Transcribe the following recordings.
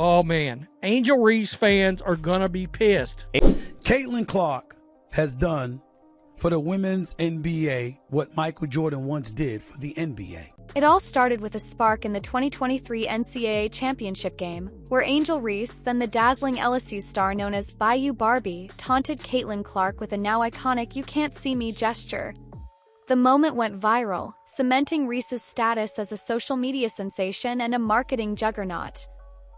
Oh, man. Angel Reese fans are going to be pissed. Caitlin Clark has done for the women's NBA what Michael Jordan once did for the NBA. It all started with a spark in the 2023 NCAA championship game, where Angel Reese, then the dazzling LSU star known as Bayou Barbie, taunted Caitlin Clark with a now iconic "you can't see me" gesture. The moment went viral, cementing Reese's status as a social media sensation and a marketing juggernaut.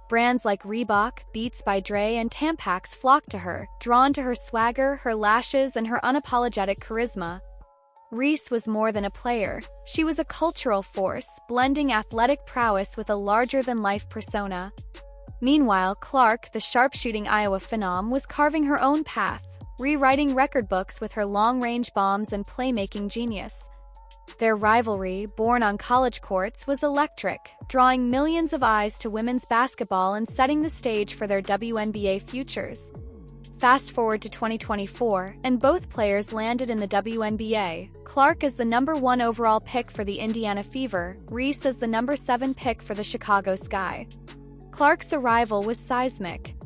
Brands like Reebok, Beats by Dre, and Tampax flocked to her, drawn to her swagger, her lashes, and her unapologetic charisma. Reese was more than a player. She was a cultural force, blending athletic prowess with a larger-than-life persona. Meanwhile, Clark, the sharpshooting Iowa phenom, was carving her own path, rewriting record books with her long-range bombs and playmaking genius. Their rivalry, born on college courts, was electric, drawing millions of eyes to women's basketball and setting the stage for their WNBA futures. Fast forward to 2024, and both players landed in the WNBA, Clark as the #1 overall pick for the Indiana Fever, Reese as the #7 pick for the Chicago Sky. Clark's arrival was seismic.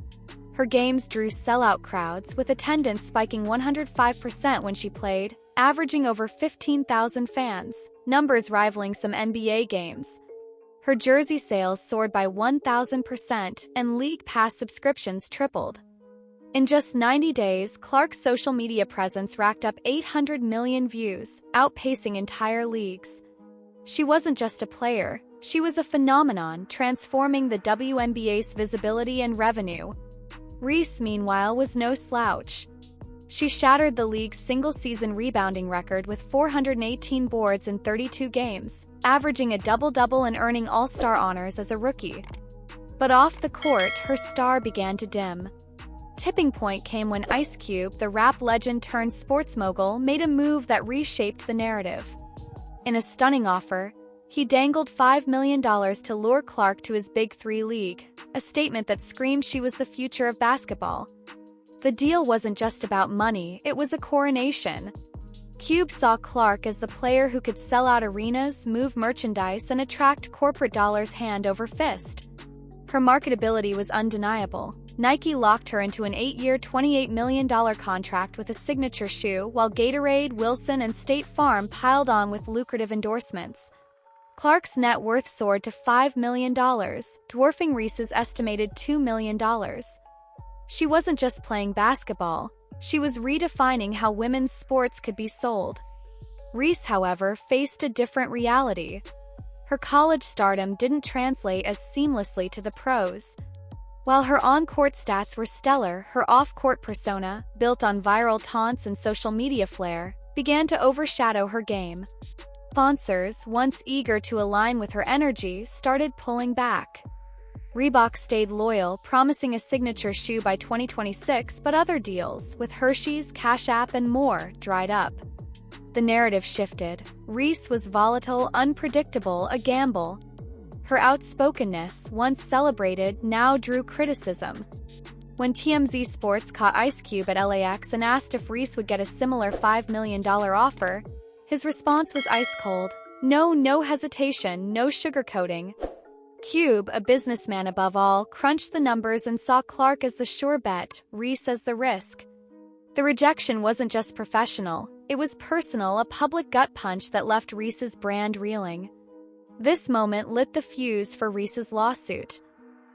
Her games drew sellout crowds, with attendance spiking 105% when she played, averaging over 15,000 fans, numbers rivaling some NBA games. Her jersey sales soared by 1,000%, and League Pass subscriptions tripled. In just 90 days, Clark's social media presence racked up 800 million views, outpacing entire leagues. She wasn't just a player, she was a phenomenon, transforming the WNBA's visibility and revenue. Reese, meanwhile, was no slouch. She shattered the league's single-season rebounding record with 418 boards in 32 games, averaging a double-double and earning All-Star honors as a rookie. But off the court, her star began to dim. Tipping point came when Ice Cube, the rap legend turned sports mogul, made a move that reshaped the narrative. In a stunning offer, he dangled $5 million to lure Clark to his Big Three league, a statement that screamed she was the future of basketball. The deal wasn't just about money, it was a coronation. Cube saw Clark as the player who could sell out arenas, move merchandise, and attract corporate dollars hand over fist. Her marketability was undeniable. Nike locked her into an 8-year, $28 million contract with a signature shoe, while Gatorade, Wilson, and State Farm piled on with lucrative endorsements. Clark's net worth soared to $5 million, dwarfing Reese's estimated $2 million. She wasn't just playing basketball, she was redefining how women's sports could be sold. Reese, however, faced a different reality. Her college stardom didn't translate as seamlessly to the pros. While her on-court stats were stellar, her off-court persona, built on viral taunts and social media flair, began to overshadow her game. Sponsors, once eager to align with her energy, started pulling back. Reebok stayed loyal, promising a signature shoe by 2026, but other deals, with Hershey's, Cash App, and more, dried up. The narrative shifted. Reese was volatile, unpredictable, a gamble. Her outspokenness, once celebrated, now drew criticism. When TMZ Sports caught Ice Cube at LAX and asked if Reese would get a similar $5 million offer, his response was ice cold. No hesitation, no sugarcoating. Cube, a businessman above all, crunched the numbers and saw Clark as the sure bet, Reese as the risk. The rejection wasn't just professional, it was personal, a public gut punch that left Reese's brand reeling. This moment lit the fuse for Reese's lawsuit.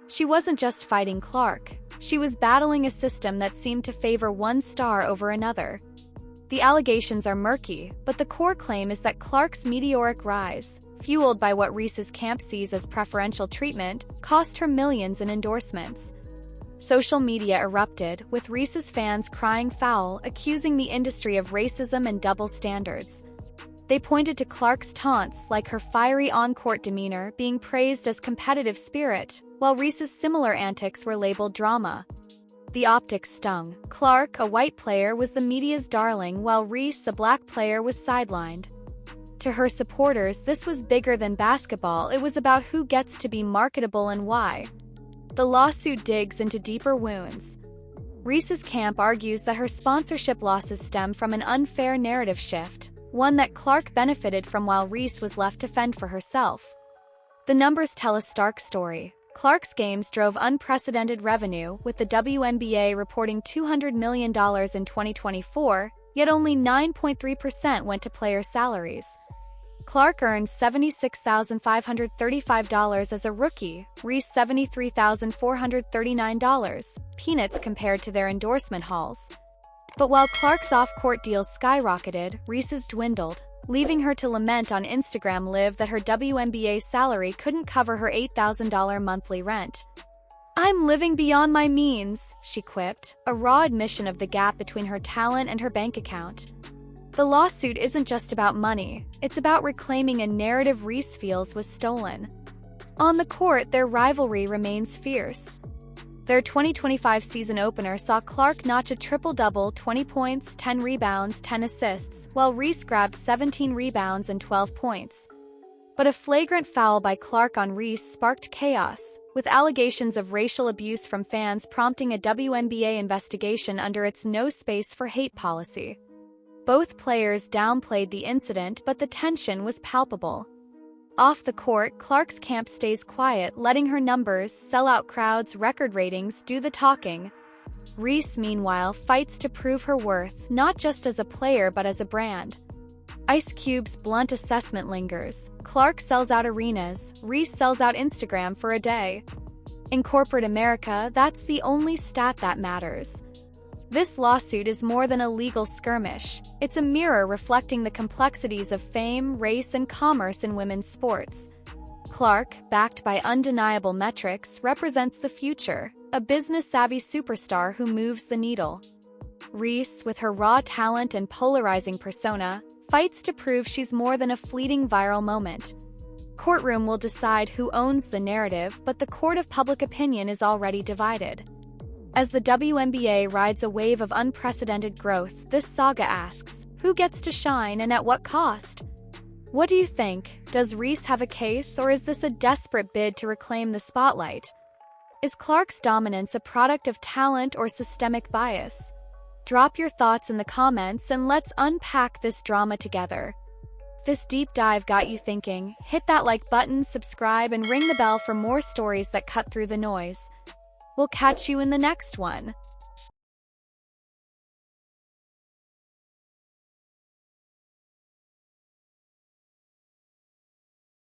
She wasn't just fighting Clark, she was battling a system that seemed to favor one star over another. The allegations are murky, but the core claim is that Clark's meteoric rise, fueled by what Reese's camp sees as preferential treatment, cost her millions in endorsements. Social media erupted, with Reese's fans crying foul, accusing the industry of racism and double standards. They pointed to Clark's taunts, like her fiery on-court demeanor, being praised as competitive spirit, while Reese's similar antics were labeled drama. The optics stung. Clark, a white player, was the media's darling, while Reese, a black player, was sidelined. To her supporters, this was bigger than basketball, it was about who gets to be marketable and why. The lawsuit digs into deeper wounds. Reese's camp argues that her sponsorship losses stem from an unfair narrative shift, one that Clark benefited from while Reese was left to fend for herself. The numbers tell a stark story. Clark's games drove unprecedented revenue, with the WNBA reporting $200 million in 2024, yet only 9.3% went to player salaries. Clark earned $76,535 as a rookie, Reese $73,439, peanuts compared to their endorsement hauls. But while Clark's off-court deals skyrocketed, Reese's dwindled, leaving her to lament on Instagram Live that her WNBA salary couldn't cover her $8,000 monthly rent. "I'm living beyond my means," she quipped, a raw admission of the gap between her talent and her bank account. The lawsuit isn't just about money, it's about reclaiming a narrative Reese feels was stolen. On the court, their rivalry remains fierce. Their 2025 season opener saw Clark notch a triple-double, 20 points, 10 rebounds, 10 assists, while Reese grabbed 17 rebounds and 12 points. But a flagrant foul by Clark on Reese sparked chaos, with allegations of racial abuse from fans prompting a WNBA investigation under its no space for hate policy. Both players downplayed the incident, but the tension was palpable. Off the court, Clark's camp stays quiet, letting her numbers, sellout crowds, record ratings do the talking. Reese, meanwhile, fights to prove her worth, not just as a player but as a brand. Ice Cube's blunt assessment lingers. Clark sells out arenas, Reese sells out Instagram for a day. In corporate America, that's the only stat that matters. This lawsuit is more than a legal skirmish. It's a mirror reflecting the complexities of fame, race, and commerce in women's sports. Clark, backed by undeniable metrics, represents the future, a business-savvy superstar who moves the needle. Reese, with her raw talent and polarizing persona, fights to prove she's more than a fleeting viral moment. Courtroom will decide who owns the narrative, but the court of public opinion is already divided. As the WNBA rides a wave of unprecedented growth, this saga asks, who gets to shine and at what cost? What do you think? Does Reese have a case, or is this a desperate bid to reclaim the spotlight? Is Clark's dominance a product of talent or systemic bias? Drop your thoughts in the comments and let's unpack this drama together. If this deep dive got you thinking, hit that like button, subscribe, and ring the bell for more stories that cut through the noise. We'll catch you in the next one.